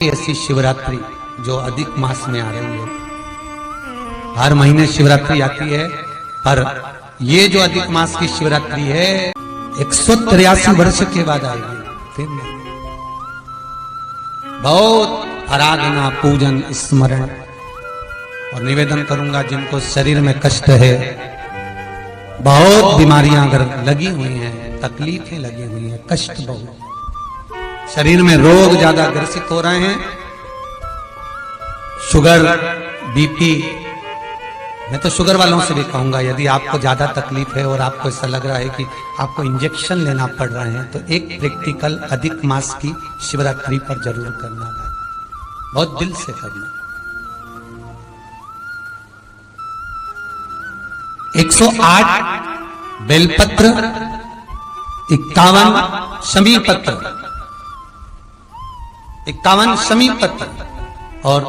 ऐसी शिवरात्रि जो अधिक मास में आ रही है। हर महीने शिवरात्रि आती है, पर ये जो अधिक मास की शिवरात्रि है 183 वर्ष के बाद आएगी। फिर बहुत आराधना, पूजन, स्मरण और निवेदन करूंगा जिनको शरीर में कष्ट है, बहुत बीमारियां अगर लगी हुई हैं, तकलीफें लगी हुई हैं, कष्ट बहुत, शरीर में रोग ज्यादा ग्रसित हो रहे हैं, शुगर, बीपी। मैं तो शुगर वालों से भी कहूंगा, यदि आपको ज्यादा तकलीफ है और आपको ऐसा लग रहा है कि आपको इंजेक्शन लेना पड़ रहे हैं, तो एक प्रैक्टिकल अधिक मास की शिवरात्रि पर जरूर करना है, बहुत दिल से करना। 108 बेलपत्र, 51 शमी पत्र, 51 शमी पत्र और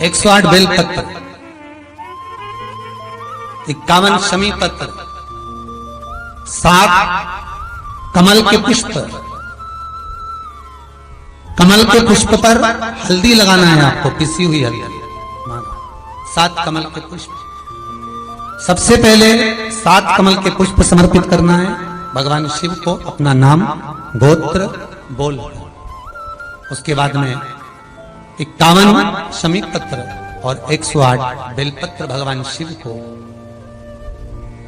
108 बेलपत्र, 51 शमी पत्र, 7 कमल के पुष्प। कमल के पुष्प पर हल्दी लगाना है आपको, पिसी हुई हल्दी, 7 कमल के पुष्प। सबसे पहले 7 कमल के पुष्प समर्पित करना है भगवान शिव को, अपना नाम गोत्र बोल। उसके बाद में 51 शमी पत्र और 108 बेलपत्र भगवान शिव को,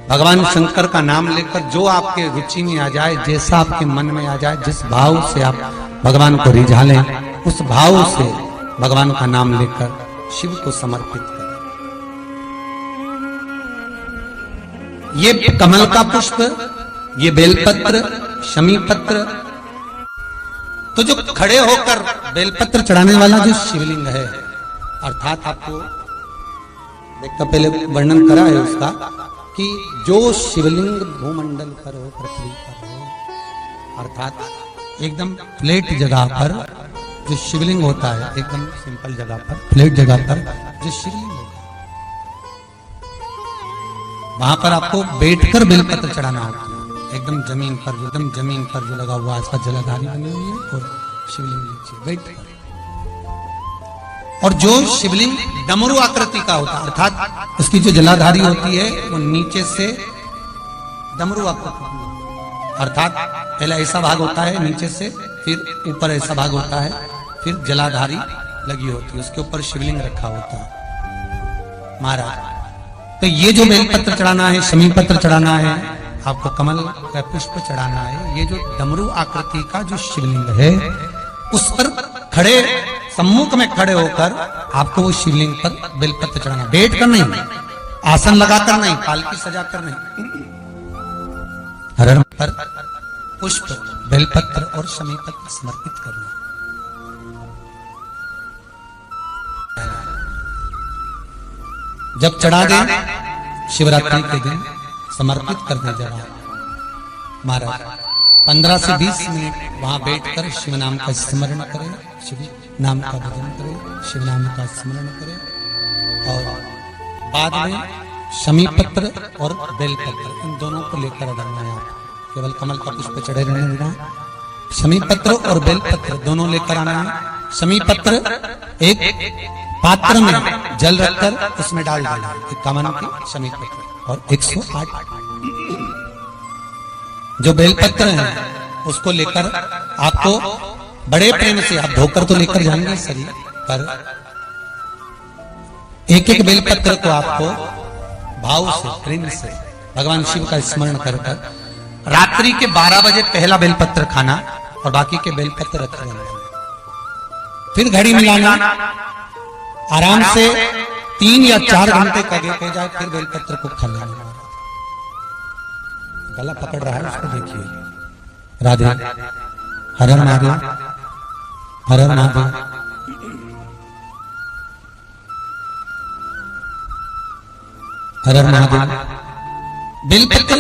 भगवान शंकर का नाम लेकर, जो आपके रुचि में आ जाए, जैसा आपके मन में आ जाए, जिस भाव से आप भगवान को रिझा लें, उस भाव से भगवान का नाम लेकर शिव को समर्पित करें। ये कमल का पुष्प, ये बेलपत्र, शमी पत्र, तो जो खड़े होकर बेलपत्र चढ़ाने वाला जो शिवलिंग है, अर्थात आपको देखकर पहले वर्णन करा है उसका कि जो शिवलिंग भूमंडल पर हो, पृथ्वी पर हो, अर्थात एकदम फ्लैट जगह पर जो शिवलिंग होता है, एकदम सिंपल जगह पर, फ्लैट जगह पर जो शिवलिंग होता है, वहां पर आपको बैठकर बेलपत्र चढ़ाना होता है। एकदम जमीन पर जो लगा हुआ आसपास जलाधारी बनी हुई है और शिवलिंग नीचे बैठकर। और जो शिवलिंग डमरू आकृति का होता है, अर्थात उसकी जो जलाधारी होती है वो नीचे से डमरू आकृति की, अर्थात पहला ऐसा भाग होता है नीचे से, फिर ऊपर ऐसा भाग होता है, फिर जलाधारी लगी होती है, उसके ऊपर शिवलिंग रखा होता है महाराज। तो ये जो बेलपत्र चढ़ाना है, शमी पत्र चढ़ाना है, आपको कमल का पुष्प चढ़ाना है, ये जो डमरू आकृति का जो शिवलिंग है उस पर खड़े, सम्मुख में खड़े होकर आपको वो शिवलिंग पर बेलपत्र चढ़ाना, बैठ कर नहीं, आसन लगाकर नहीं, पालकी सजाकर नहीं, हरण पर पुष्प, बेलपत्र और शमी पत्र समर्पित करना। जब चढ़ा दे शिवरात्रि के दिन समर्पित करने जब महाराज 15 से 20 मिनट वहां बैठकर शिव नाम का स्मरण करें, शिव नाम का भजन करें, शिव नाम का स्मरण करें, और बाद में शमी पत्र और बेलपत्र इन दोनों को लेकर अड़ना है। आप केवल कमल का पुष्प चढ़े रहने देना है, शमी पत्र और बेलपत्र दोनों लेकर आना है। शमी पत्र एक पात्र में जल रखकर उसमें डाल देना, 51 के शमी पत्र और 108 जो बेलपत्र हैं उसको लेकर आपको बड़े प्रेम से, आप धोकर तो लेकर जाएंगे शरीर पर, एक एक बेलपत्र को आपको भाव से, प्रेम से भगवान शिव का स्मरण कर रात्रि के 12 बजे पहला बेलपत्र खाना और बाकी के बेलपत्र रख लेना, फिर घड़ी मिलाना, आराम से 3 या 4 घंटे का गैप हो जाए, फिर बेलपत्र को खा लेना। गला पकड़ रहा है उसको देखिए। राधे, हर हर महादेव, हर हर महादेव। हर हर महादेव। बेलपत्र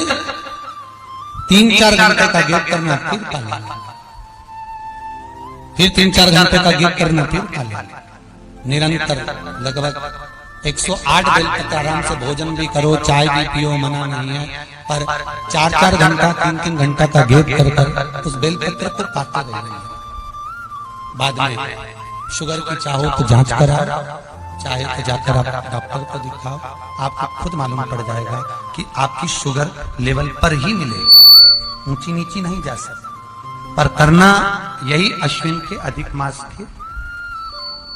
3-4 घंटे का गैप करना, फिर खा लेना, फिर 3-4 घंटे का गैप करना, फिर खा लेना। निरंतर लगभग 108 बेलपत्र आराम से भोजन भी करो, चाय भी पियो, मना नहीं है, पर 4-4 घंटा, 3-3 घंटा का गैप कर उस बेलपत्र को पाते रहना। बाद में शुगर की चाहो तो जांच कराओ, चाहे तो जाकर आप डॉक्टर को दिखाओ, आपको खुद मालूम पड़ जाएगा कि आपकी शुगर लेवल पर ही मिलेगी, ऊंची नीची नहीं जा सकती। पर करना यही अश्विन के अधिक मास के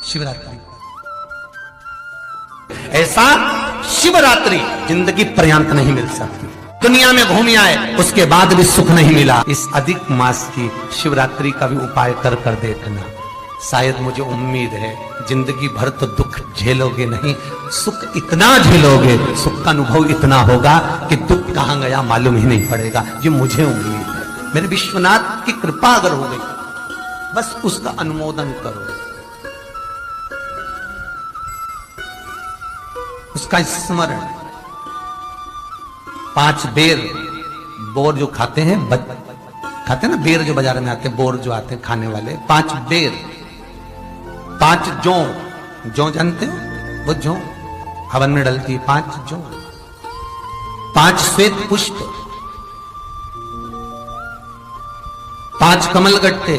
शिवरात्रि। ऐसा शिवरात्रि जिंदगी पर्यंत नहीं मिल सकती। दुनिया में घूम आए उसके बाद भी सुख नहीं मिला, इस अधिक मास की शिवरात्रि का भी उपाय कर कर देखना। शायद मुझे उम्मीद है जिंदगी भर तो दुख झेलोगे नहीं, सुख इतना झेलोगे, सुख का अनुभव इतना होगा कि दुख कहां गया मालूम ही नहीं पड़ेगा। ये मुझे उम्मीद है। मेरे विश्वनाथ की कृपा अगर हो गई, बस उसका अनुमोदन करो, उसका स्मरण। 5 बेर बोर जो खाते हैं, खाते हैं ना बेर जो बाजार में आते हैं, बोर जो आते हैं खाने वाले, 5 बेर, 5 जौ जानते हैं वो जौ हवन में डलती है, 5 जौ, 5 श्वेत पुष्प, 5 कमल गट्टे,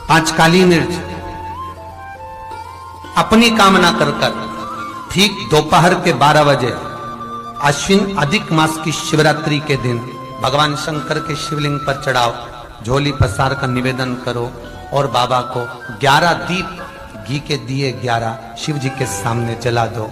5 काली मिर्च, अपनी कामना कर ठीक दोपहर के 12 बजे अश्विन अधिक मास की शिवरात्रि के दिन भगवान शंकर के शिवलिंग पर चढ़ाओ, झोली पसार का निवेदन करो और बाबा को 11 दीप घी के दिए 11 शिव जी के सामने जला दो।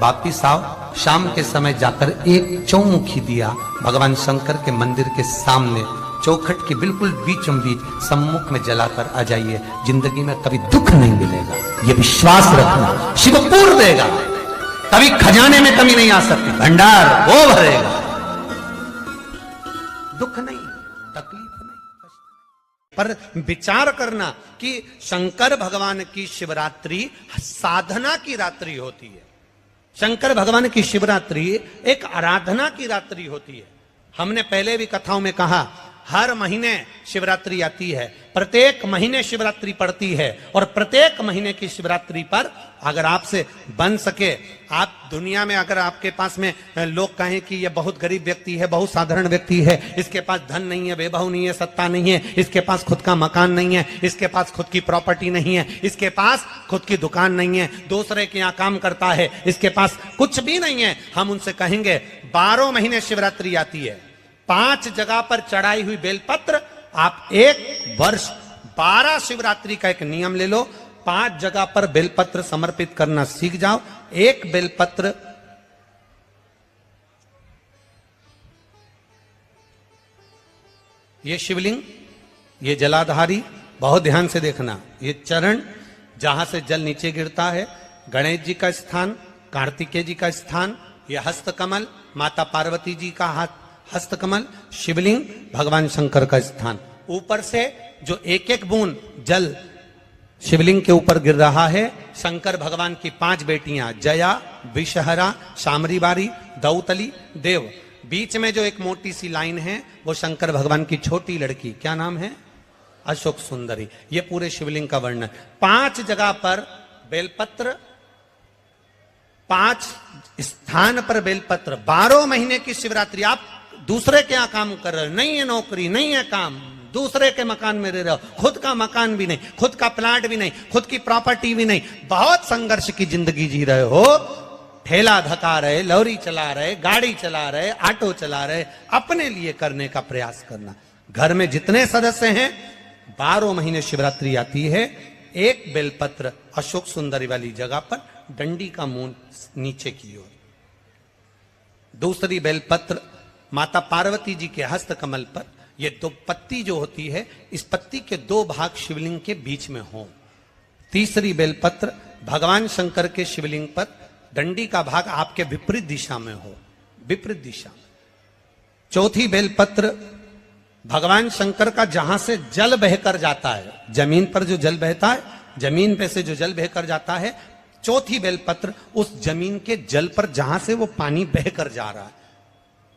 वापिस आओ, शाम के समय जाकर एक चौमुखी दिया भगवान शंकर के मंदिर के सामने चौखट के बिल्कुल बीचों बीच सम्मुख में जलाकर आ जाइए। जिंदगी में कभी दुख नहीं मिलेगा, ये विश्वास रखना। शिव पूर्ण देगा, कभी खजाने में कमी नहीं आ सकती, भंडार वो भरेगा। दुख नहीं, तकलीफ नहीं। पर विचार करना कि शंकर भगवान की शिवरात्रि साधना की रात्रि होती है। शंकर भगवान की शिवरात्रि एक आराधना की रात्रि होती है। हमने पहले भी कथाओं में कहा, हर महीने शिवरात्रि आती है, प्रत्येक महीने शिवरात्रि पड़ती है, और प्रत्येक महीने की शिवरात्रि पर अगर आपसे बन सके, आप दुनिया में अगर आपके पास में लोग कहें कि ये बहुत गरीब व्यक्ति है, बहुत साधारण व्यक्ति है, इसके पास धन नहीं है, वैभव नहीं है, सत्ता नहीं है, इसके पास खुद का मकान नहीं है, इसके पास खुद की प्रॉपर्टी नहीं है, इसके पास खुद की दुकान नहीं है, दूसरे के यहाँ काम करता है, इसके पास कुछ भी नहीं है, हम उनसे कहेंगे 12 महीने शिवरात्रि आती है, 5 जगह पर चढ़ाई हुई बेलपत्र, आप 1 वर्ष 12 शिवरात्रि का एक नियम ले लो, 5 जगह पर बेलपत्र समर्पित करना सीख जाओ। 1 बेलपत्र ये शिवलिंग, ये जलाधारी, बहुत ध्यान से देखना, ये चरण जहां से जल नीचे गिरता है, गणेश जी का स्थान, कार्तिकेय जी का स्थान, ये हस्तकमल माता पार्वती जी का हस्तकमल, शिवलिंग भगवान शंकर का स्थान। ऊपर से जो एक एक बूंद जल शिवलिंग के ऊपर गिर रहा है, शंकर भगवान की 5 बेटियां जया, विषहरा, शामरीबारी, दौतली, देव। बीच में जो एक मोटी सी लाइन है वो शंकर भगवान की छोटी लड़की, क्या नाम है? अशोक सुंदरी। ये पूरे शिवलिंग का वर्णन। 5 जगह पर बेलपत्र, 5 स्थान पर बेलपत्र। 12 महीने की शिवरात्रि। आप दूसरे के यहाँ काम कर रहे हो, नहीं है नौकरी, नहीं है काम, दूसरे के मकान में रह रहे हो, खुद का मकान भी नहीं, खुद का प्लाट भी नहीं, खुद की प्रॉपर्टी भी नहीं, बहुत संघर्ष की जिंदगी जी रहे हो, ठेला धका रहे, लॉरी चला रहे, गाड़ी चला रहे, ऑटो चला रहे, अपने लिए करने का प्रयास करना। घर में जितने सदस्य हैं, 12 महीने शिवरात्रि आती है, 1 बेलपत्र अशोक सुंदरी वाली जगह पर, डंडी का मुंह नीचे की ओर। दूसरी बेलपत्र माता पार्वती जी के हस्त कमल पर। ये 2 पत्ती जो होती है, इस पत्ती के 2 भाग शिवलिंग के बीच में हो। तीसरी बेलपत्र भगवान शंकर के शिवलिंग पर, डंडी का भाग आपके विपरीत दिशा में हो, विपरीत दिशा में। चौथी बेलपत्र भगवान शंकर का जहां से जल बहकर जाता है, जमीन पर जो जल बहता है, जमीन पे से जो जल बहकर जाता है, चौथी बेलपत्र उस जमीन के जल पर जहां से वो पानी बहकर जा रहा है,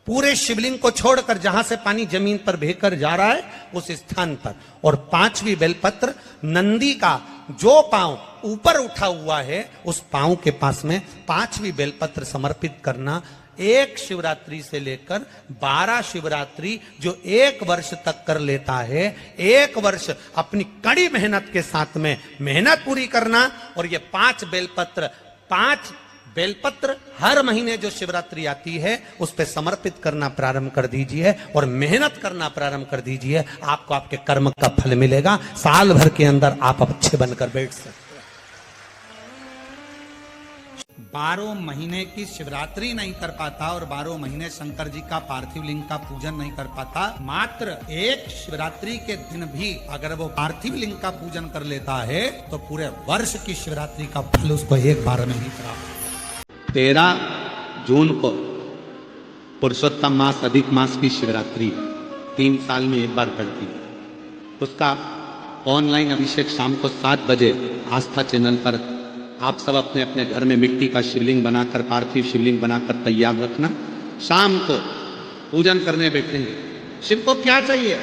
पूरे शिवलिंग को छोड़कर जहां से पानी जमीन पर बहकर जा रहा है उस स्थान पर। और 5वीं बेलपत्र नंदी का जो पांव ऊपर उठा हुआ है, उस पांव के पास में 5वीं बेलपत्र समर्पित करना। एक शिवरात्रि से लेकर 12 शिवरात्रि जो एक वर्ष तक कर लेता है, एक वर्ष अपनी कड़ी मेहनत के साथ में मेहनत पूरी करना, और ये 5 बेलपत्र हर महीने जो शिवरात्रि आती है उस पे समर्पित करना प्रारंभ कर दीजिए और मेहनत करना प्रारंभ कर दीजिए। आपको आपके कर्म का फल मिलेगा। साल भर के अंदर आप अच्छे बनकर बैठ सकते हैं। 12 महीने की शिवरात्रि नहीं कर पाता और 12 महीने शंकर जी का पार्थिव लिंग का पूजन नहीं कर पाता, मात्र एक शिवरात्रि के दिन भी अगर वो पार्थिव लिंग का पूजन कर लेता है तो पूरे वर्ष की शिवरात्रि का फल उसको एक बार में ही प्राप्त। 13 जून को पुरुषोत्तम मास अधिक मास की शिवरात्रि 3 साल में एक बार पड़ती है। उसका ऑनलाइन अभिषेक शाम को 7 बजे आस्था चैनल पर आप सब अपने अपने घर में मिट्टी का शिवलिंग बनाकर, पार्थिव शिवलिंग बनाकर तैयार रखना। शाम को पूजन करने बैठेंगे। शिव को क्या चाहिए?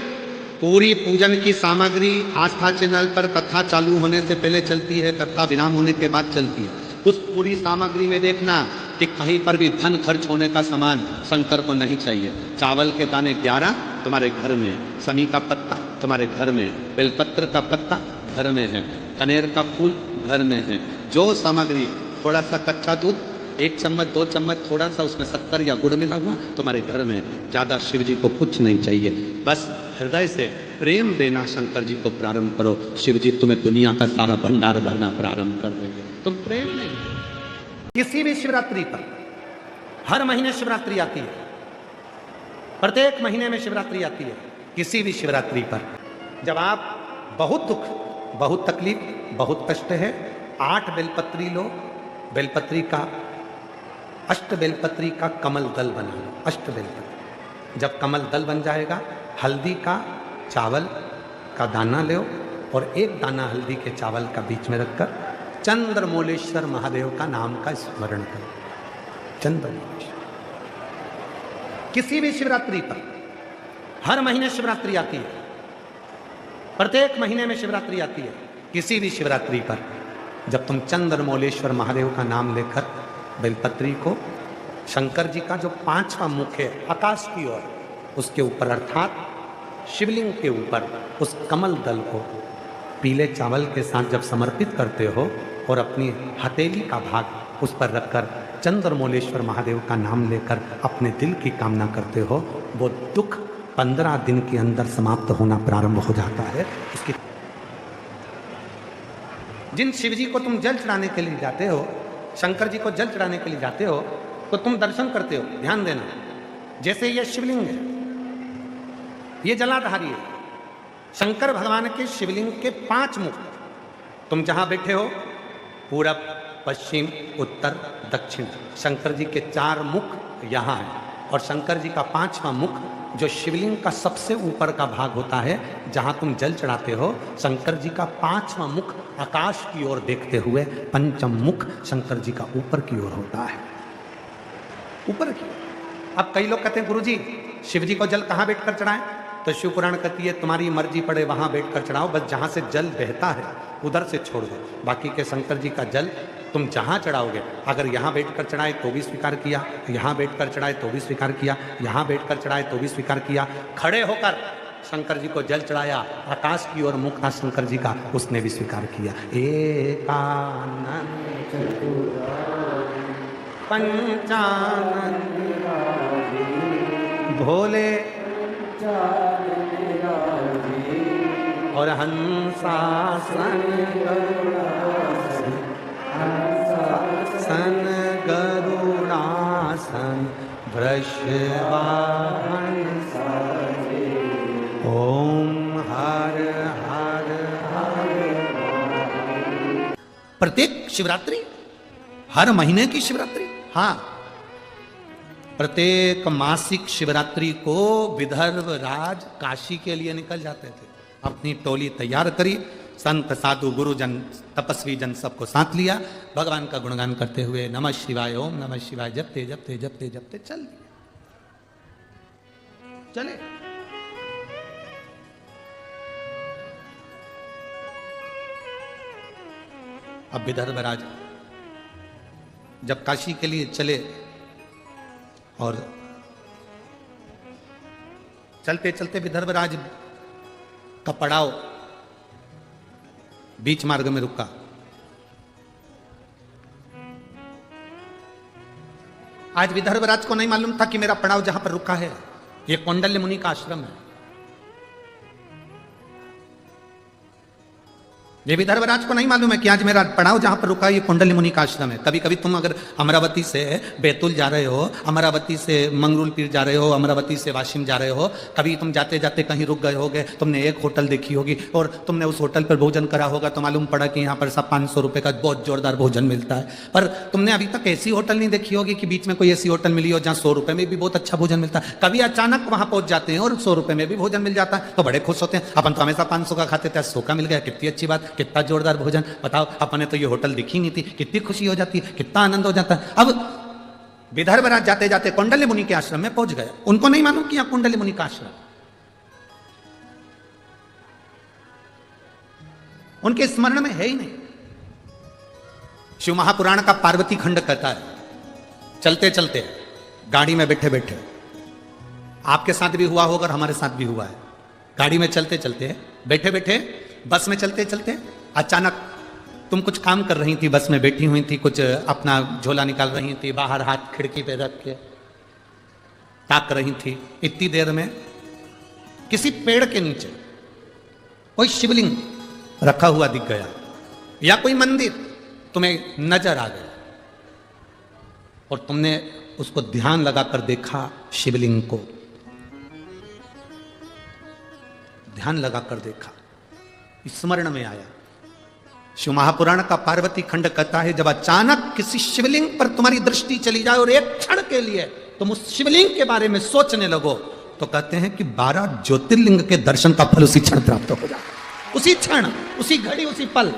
पूरी पूजन की सामग्री आस्था चैनल पर कथा चालू होने से पहले चलती है, कथा विराम होने के बाद चलती है। उस पूरी सामग्री में देखना कि कहीं पर भी धन खर्च होने का सामान शंकर को नहीं चाहिए। चावल के दाने 11 तुम्हारे घर में, सनी का पत्ता तुम्हारे घर में, बेलपत्र का पत्ता घर में है, कनेर का फूल घर में है। जो सामग्री, थोड़ा सा कच्चा दूध 1 चम्मच 2 चम्मच, थोड़ा सा उसमें शक्कर या गुड़ मिला हुआ तुम्हारे घर में। ज्यादा शिव जी को कुछ नहीं चाहिए, बस हृदय से प्रेम देना शंकर जी को प्रारंभ करो। शिव जी तुम्हें दुनिया का सारा भंडार भरना प्रारंभ कर देंगे। तुम प्रेम नहीं। किसी भी शिवरात्रि पर, हर महीने शिवरात्रि आती है, प्रत्येक महीने में शिवरात्रि आती है। किसी भी शिवरात्रि पर जब आप बहुत दुख, बहुत तकलीफ, बहुत कष्ट है, 8 बेलपत्री लो, बेलपत्री का अष्ट बेलपत्री का कमल दल बना लो। अष्ट बेलपत्री जब कमल दल बन जाएगा, हल्दी का चावल का दाना लो और 1 दाना हल्दी के चावल का बीच में रखकर चंद्रमौलेश्वर महादेव का नाम का स्मरण करो। चंद्रमौलेश्वर। किसी भी शिवरात्रि पर, हर महीने शिवरात्रि आती है, प्रत्येक महीने में शिवरात्रि आती है। किसी भी शिवरात्रि पर जब तुम चंद्रमौलेश्वर महादेव का नाम लेकर बेलपत्री को शंकर जी का जो 5वां मुख है आकाश की ओर, उसके ऊपर अर्थात शिवलिंग के ऊपर उस कमल दल को पीले चावल के साथ जब समर्पित करते हो और अपनी हथेली का भाग उस पर रखकर चंद्रमौलेश्वर महादेव का नाम लेकर अपने दिल की कामना करते हो, वो दुख 15 दिन के अंदर समाप्त होना प्रारंभ हो जाता है। उसकी जिन शिव जी को तुम जल चढ़ाने के लिए जाते हो, शंकर जी को जल चढ़ाने के लिए जाते हो, तो तुम दर्शन करते हो। ध्यान देना, जैसे ये शिवलिंग है, ये जलाधारी है। शंकर भगवान के शिवलिंग के 5 मुख, तुम जहां बैठे हो, पूरब, पश्चिम, उत्तर, दक्षिण, शंकर जी के 4 मुख यहां है। और शंकर जी का 5वां मुख जो शिवलिंग का सबसे ऊपर का भाग होता है, जहां तुम जल चढ़ाते हो, शंकर जी का 5वां मुख आकाश की ओर देखते हुए, पंचम मुख शंकर जी का ऊपर की ओर होता है। ऊपर की। अब कई लोग कहते हैं गुरुजी शिव जी को जल कहां बैठकर चढ़ाएं? तो शिव पुराण कहती है तुम्हारी मर्जी पड़े वहां बैठकर चढ़ाओ, बस जहां से जल बहता है उधर से छोड़ दो। बाकी के शंकर जी का जल तुम जहां चढ़ाओगे, अगर यहां बैठकर चढ़ाए तो भी स्वीकार किया, यहां बैठकर चढ़ाए तो भी स्वीकार किया, यहां बैठकर चढ़ाए तो भी स्वीकार किया, खड़े होकर शंकर जी को जल चढ़ाया, आकाश की ओर मुख था शंकर जी का, उसने भी स्वीकार किया। एकानंद पंचानंद भोले और हंसासन सन गरुड़ासन वृषवाहन ओम हर हर हर। प्रत्येक शिवरात्रि, हर महीने की शिवरात्रि, हाँ, प्रत्येक मासिक शिवरात्रि को विदर्भ राज काशी के लिए निकल जाते थे। अपनी टोली तैयार करी, संत साधु गुरुजन तपस्वी जन सबको साथ लिया, भगवान का गुणगान करते हुए नमः शिवाय, ओम नमः शिवाय जपते जपते जपते जपते चल चले। अब विदर्भ राज जब काशी के लिए चले और चलते चलते विदर्भ राज का पड़ाव बीच मार्ग में रुका। आज विदर्भ राज को नहीं मालूम था कि मेरा पड़ाव जहां पर रुका है ये कौंडल्य मुनि का आश्रम है। ये विदर्भराज को नहीं मालूम है कि आज मेरा पड़ाव जहां पर रुका है ये कौंडल्य मुनि का आश्रम है। कभी कभी तुम अगर अमरावती से बैतूल जा रहे हो, अमरावती से मंगरूल पीर जा रहे हो, अमरावती से वाशिम जा रहे हो, कभी तुम जाते जाते कहीं रुक गए होगे, तुमने एक होटल देखी होगी और तुमने उस होटल पर भोजन करा होगा तो मालूम पड़ा कि यहाँ पर सब 500 रुपए का बहुत जोरदार भोजन मिलता है। पर तुमने अभी तक ऐसी होटल नहीं देखी होगी कि बीच में कोई ऐसी होटल मिली हो जहाँ 100 रुपए में भी बहुत अच्छा भोजन मिलता है। कभी अचानक वहां पहुंच जाते हैं और 100 रुपए में भी भोजन मिल जाता है तो बड़े खुश होते हैं। अपन तो हमेशा 500 का खाते थे, 100 का मिल गया, कितनी अच्छी बात, कितना जोरदार भोजन। बताओ, अपने तो ये होटल दिखी नहीं थी, कितनी खुशी हो जाती है, कितना आनंद हो जाता है। अब विदर्भराज जाते जाते कौंडल्य मुनि के आश्रम में पहुंच गए। उनको नहीं मालूम कि यहां कौंडल्य मुनि का आश्रम। उनके स्मरण में है ही नहीं। शिव महापुराण का पार्वती खंड कहता है, चलते चलते गाड़ी में बैठे बैठे, आपके साथ भी हुआ होगा, हमारे साथ भी हुआ है। गाड़ी में चलते चलते, बैठे बैठे, बस में चलते चलते अचानक तुम कुछ काम कर रही थी, बस में बैठी हुई थी, कुछ अपना झोला निकाल रही थी, बाहर हाथ खिड़की पे रख के ताक रही थी। इतनी देर में किसी पेड़ के नीचे कोई शिवलिंग रखा हुआ दिख गया या कोई मंदिर तुम्हें नजर आ गया और तुमने उसको ध्यान लगाकर देखा। शिवलिंग को ध्यान लगाकर देखा, स्मरण में आया। शिव महापुराण का पार्वती खंड कहता है, जब अचानक किसी शिवलिंग पर तुम्हारी दृष्टि चली जाए और एक क्षण के लिए तुम उस शिवलिंग के बारे में सोचने लगो तो कहते हैं कि 12 ज्योतिर्लिंग के दर्शन का फल उसी क्षण प्राप्त हो जाता, उसी क्षण, उसी घड़ी, उसी पल।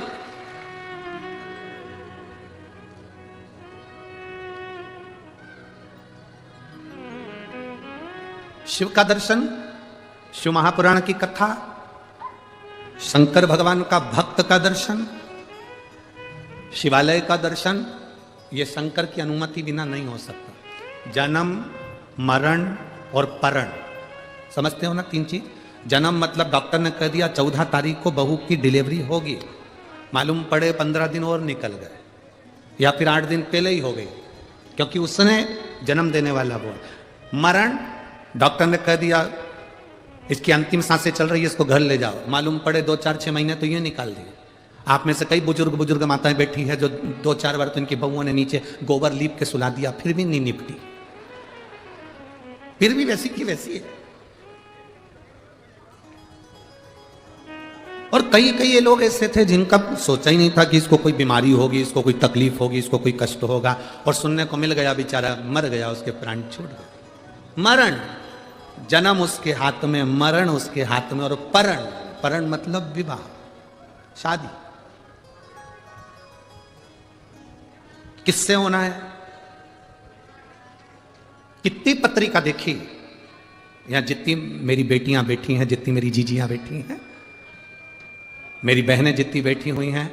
शिव का दर्शन, शिव महापुराण की कथा, शंकर भगवान का भक्त का दर्शन, शिवालय का दर्शन, यह शंकर की अनुमति बिना नहीं हो सकता। जन्म, मरण और परण, समझते हो ना 3 चीज। जन्म मतलब डॉक्टर ने कह दिया 14 तारीख को बहू की डिलीवरी होगी, मालूम पड़े 15 दिन और निकल गए या फिर 8 दिन पहले ही हो गई क्योंकि उसने जन्म देने वाला वो। मरण, डॉक्टर ने कह दिया इसकी अंतिम सांसें चल रही है, इसको घर ले जाओ, मालूम पड़े 2, 4, 6 महीने तो ये निकाल दिए। आप में से कई बुजुर्ग माताएं बैठी है जो 2, 4 बार तो इनकी बहुओं ने नीचे गोबर लीप के सुला दिया, फिर भी नहीं निपटी, फिर भी वैसी की वैसी है। और कई ये लोग ऐसे थे जिनका सोचा ही नहीं था कि इसको कोई बीमारी होगी, इसको कोई तकलीफ होगी, इसको कोई कष्ट होगा, और सुनने को मिल गया, बेचारा मर गया, उसके प्राण छूट गए। मरण, जन्म उसके हाथ में, मरण उसके हाथ में, और परण मतलब विवाह, शादी। किससे होना है? कितनी पत्रिका देखी, यहां जितनी मेरी बेटियां बैठी हैं, जितनी मेरी जीजियां बैठी हैं, मेरी बहनें जितनी बैठी हुई हैं,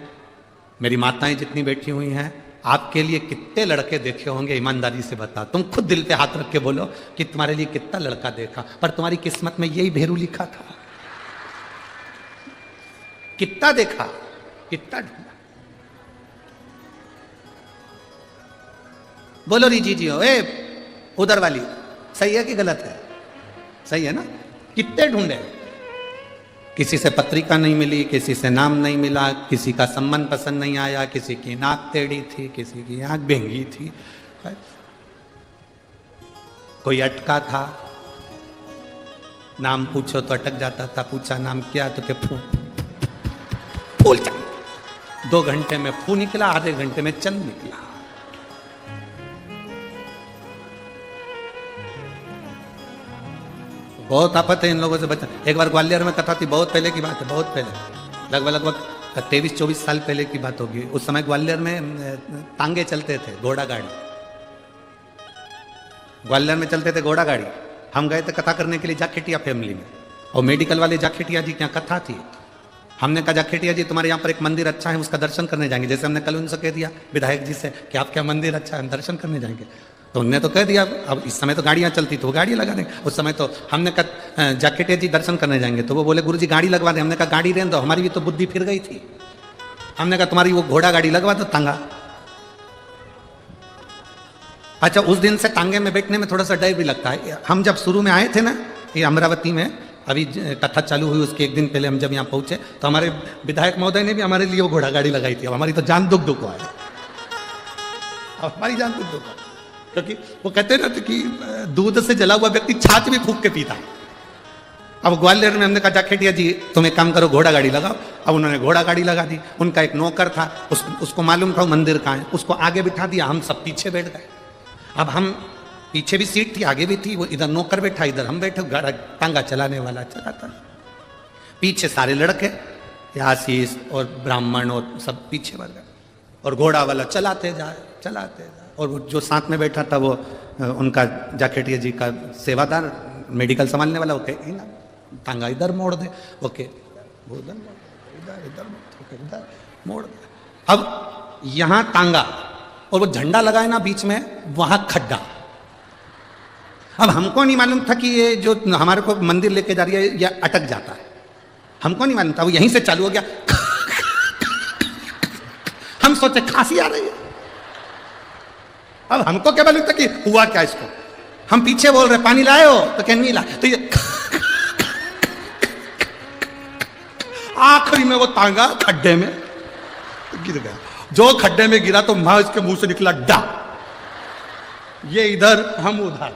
मेरी माताएं जितनी बैठी हुई हैं, आपके लिए कितने लड़के देखे होंगे? ईमानदारी से बता, तुम खुद दिल पे हाथ रख के बोलो कि तुम्हारे लिए कितना लड़का देखा, पर तुम्हारी किस्मत में यही भेरू लिखा था। कितना देखा, कितना ढूंढा। बोलो री जी हो, उधर वाली सही है कि गलत है? सही है ना? कितने ढूंढे, किसी से पत्रिका नहीं मिली, किसी से नाम नहीं मिला, किसी का संबंध पसंद नहीं आया, किसी की नाक टेढ़ी थी, किसी की आंख बेंगी थी, कोई अटका था, नाम पूछो तो अटक जाता था, पूछा नाम क्या तो के फूल 2 घंटे में फू निकला, आधे घंटे में चंद निकला। बहुत आफत है इन लोगों से बचा। एक बार ग्वालियर में कथा थी, बहुत पहले की बात है, बहुत पहले, लगभग 23-24 साल पहले की बात होगी। उस समय ग्वालियर में तांगे चलते थे, घोड़ा गाड़ी, ग्वालियर में चलते थे घोड़ा गाड़ी। हम गए थे कथा करने के लिए जाखेटिया फैमिली में, और मेडिकल वाले जाखेटिया जी की यहाँ कथा थी। हमने कहा जाखेटिया जी तुम्हारे यहाँ पर एक मंदिर अच्छा है, उसका दर्शन करने जाएंगे। जैसे हमने कल उनसे कह दिया विधायक जी से कि आपका मंदिर अच्छा है, हम दर्शन करने जाएंगे। तो उनने तो कह दिया, अब इस समय तो गाड़ियां चलती तो वो गाड़ी लगा दें। उस समय तो हमने कहा जाकेटिया जी दर्शन करने जाएंगे, तो वो बोले गुरुजी गाड़ी लगवा दें। हमने कहा गाड़ी रहने दो, हमारी भी तो बुद्धि फिर गई थी। हमने कहा तुम्हारी वो घोड़ा गाड़ी लगवा दो तांगा। अच्छा, उस दिन से तांगे में बैठने में थोड़ा सा डर भी लगता है। हम जब शुरू में आए थे ना ये अमरावती में, अभी कथा चालू हुई उसके एक दिन पहले हम जब यहाँ पहुंचे तो हमारे विधायक महोदय ने भी हमारे लिए वो घोड़ा गाड़ी लगाई थी। अब हमारी तो जान दुख दुख है, अब हमारी जान दुख दुख है, क्योंकि वो कहते ना कि दूध से जला हुआ व्यक्ति छाछ भी फूंक के पीता है। अब ग्वालियर में हमने कहा जाखेटिया जी तुम एक काम करो घोड़ा गाड़ी लगाओ। अब उन्होंने घोड़ा गाड़ी लगा दी। उनका एक नौकर था, उसको मालूम था मंदिर कहाँ है, उसको आगे बिठा दिया, हम सब पीछे बैठ गए। अब हम पीछे भी सीट थी आगे भी थी, वो इधर नौकर बैठा इधर हम बैठे, टांगा चलाने वाला चलाता, पीछे सारे लड़के आशीष और ब्राह्मण और सब पीछे बढ़ गए और घोड़ा वाला चलाते जाए। और वो जो साथ में बैठा था वो उनका जाखेटिया जी का सेवादार मेडिकल संभालने वाला, ओके ना टांगा इधर मोड़ दे, ओके वो इधर मोड़ दे। अब यहाँ टांगा और वो झंडा लगाए ना बीच में, वहां खड्डा। अब हमको नहीं मालूम था कि ये जो हमारे को मंदिर लेके जा रही है या अटक जाता है, हमको नहीं मालूम था। वो यहीं से चालू हो गया। हम सोचे खांसी आ रही है। अब हमको क्या मालूम था कि हुआ क्या इसको। हम पीछे बोल रहे पानी लाए हो तो क्या नहीं लाए, तो ये आखिरी में वो तांगा खड्डे में गिर गया। जो खड्डे में गिरा तो मां इसके मुंह से निकला डा। ये इधर हम उधर,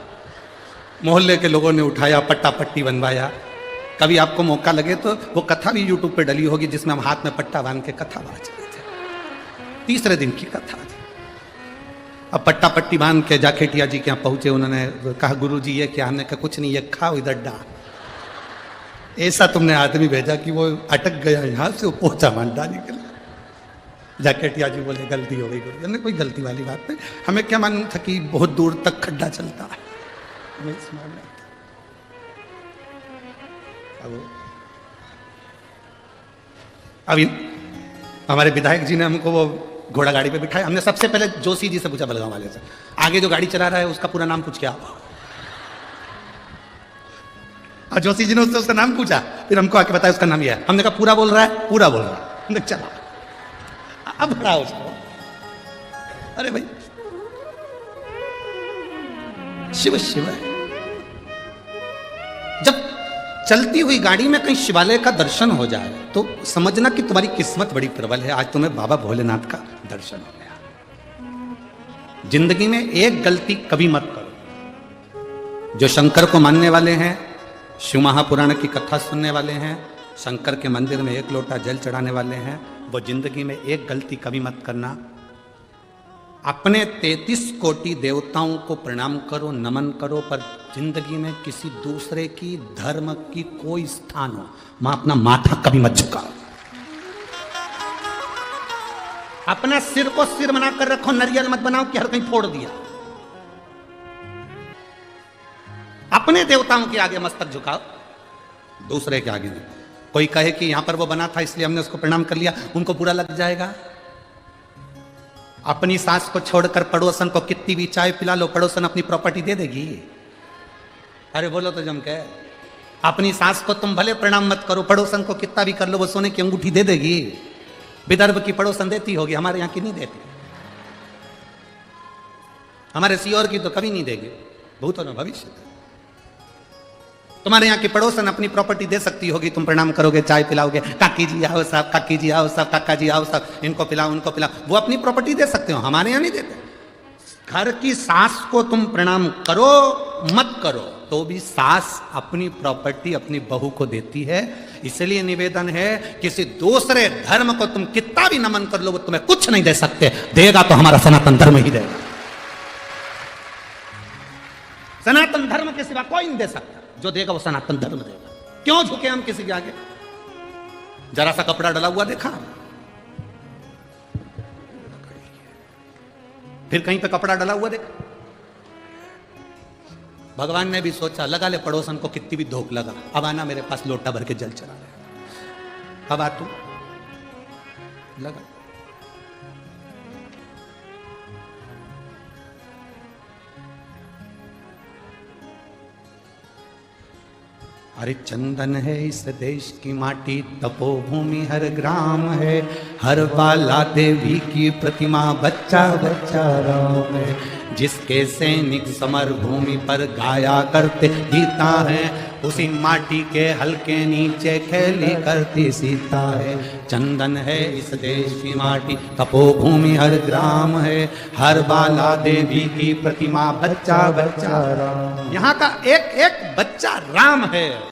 मोहल्ले के लोगों ने उठाया, पट्टा पट्टी बनवाया। कभी आपको मौका लगे तो वो कथा भी यूट्यूब पे डली होगी जिसमें हम हाथ में पट्टा बांध के कथा बांध रहे थे। तीसरे दिन की कथा थी। अब पट्टा पट्टी बांध के जाखेटिया जी के यहाँ पहुंचे। उन्होंने कहा गुरुजी ये क्या? हमने कहा कुछ नहीं, ये खाओ इधर डा। ऐसा तुमने आदमी भेजा कि वो अटक गया यहाँ से, वो पोछा मांडा निकल। जाकेटिया जी बोले गलती हो गई गुरु। हमने कोई गलती वाली बात नहीं, हमें क्या मालूम था कि बहुत दूर तक खड्डा चलता है। अभी हमारे विधायक जी ने हमको वो घोड़ा गाड़ी पे बिठाया। हमने सबसे पहले जोशी जी से पूछा, बलगांव वाले से, आगे जो गाड़ी चला रहा है उसका पूरा नाम पूछ क्या? और जोशी जी ने उससे उसका नाम पूछा, फिर हमको आके बताया उसका नाम यह है। हमने कहा पूरा बोल रहा है? पूरा बोल रहा है। हमने चला, अब बड़ा उसको, अरे भाई शिव शिव। जब चलती हुई गाड़ी में कहीं शिवालय का दर्शन हो जाए तो समझना कि तुम्हारी किस्मत बड़ी प्रबल है। आज तुम्हें बाबा भोलेनाथ का दर्शन हो गया। जिंदगी में एक गलती कभी मत करो। जो शंकर को मानने वाले हैं, शिव महापुराण की कथा सुनने वाले हैं, शंकर के मंदिर में एक लोटा जल चढ़ाने वाले हैं, वो जिंदगी में एक गलती कभी मत करना। अपने 33 कोटि देवताओं को प्रणाम करो, नमन करो, पर जिंदगी में किसी दूसरे की धर्म की कोई स्थान हो, मां अपना माथा कभी मत झुकाओ। अपना सिर को सिर बनाकर रखो, नरियल मत बनाओ कि हर कहीं फोड़ दिया। अपने देवताओं के आगे मस्तक झुकाओ, दूसरे के आगे नहीं। कोई कहे कि यहां पर वो बना था इसलिए हमने उसको प्रणाम कर लिया, उनको बुरा लग जाएगा। अपनी सास को छोड़कर पड़ोसन को कितनी भी चाय पिला लो, पड़ोसन अपनी प्रॉपर्टी दे देगी। अरे बोलो तो जम के, अपनी सास को तुम भले प्रणाम मत करो, पड़ोसन को कितना भी कर लो, वो सोने की अंगूठी दे देगी। विदर्भ की पड़ोसन देती होगी, हमारे यहां की नहीं देती। हमारे सीओर की तो कभी नहीं देगी, भूत और भविष्य। तुम्हारे यहाँ की पड़ोसन अपनी प्रॉपर्टी दे सकती होगी, तुम प्रणाम करोगे, चाय पिलाओगे, काकी जी आओ साहब, काकी जी आओ साहब, काका जी आओ साहब, इनको पिलाओ उनको पिलाओ, वो अपनी प्रॉपर्टी दे सकते हो, हमारे यहाँ नहीं देते। घर की सास को तुम प्रणाम करो मत करो तो भी सास अपनी प्रॉपर्टी अपनी बहू को देती है। इसलिए निवेदन है, किसी दूसरे धर्म को तुम कितना भी नमन कर लो, वो तुम्हें कुछ नहीं दे सकते। देगा तो हमारा सनातन धर्म ही देगा। सनातन धर्म के सिवा कोई नहीं दे सकता। जो देगा वो सनातन धर्म देगा। क्यों झुके हम किसी के आगे? जरा सा कपड़ा डला हुआ देखा, फिर कहीं पे कपड़ा डला हुआ देखा। भगवान ने भी सोचा, लगा ले पड़ोसन को कितनी भी धोख लगा, अब आना मेरे पास लोटा भर के जल चला रहे, अब आ तू लगा। अरे चंदन है इस देश की माटी, तपोभूमि हर ग्राम है, हर बाला देवी की प्रतिमा, बच्चा बच्चा राम है। जिसके सैनिक समर भूमि पर गाया करते गीता है, उसी माटी के हल्के नीचे खेली करती सीता है। चंदन है इस देश की माटी, तपोभूमि हर ग्राम है, हर बाला देवी की प्रतिमा, बच्चा बच्चा राम। यहाँ का एक एक बच्चा राम है।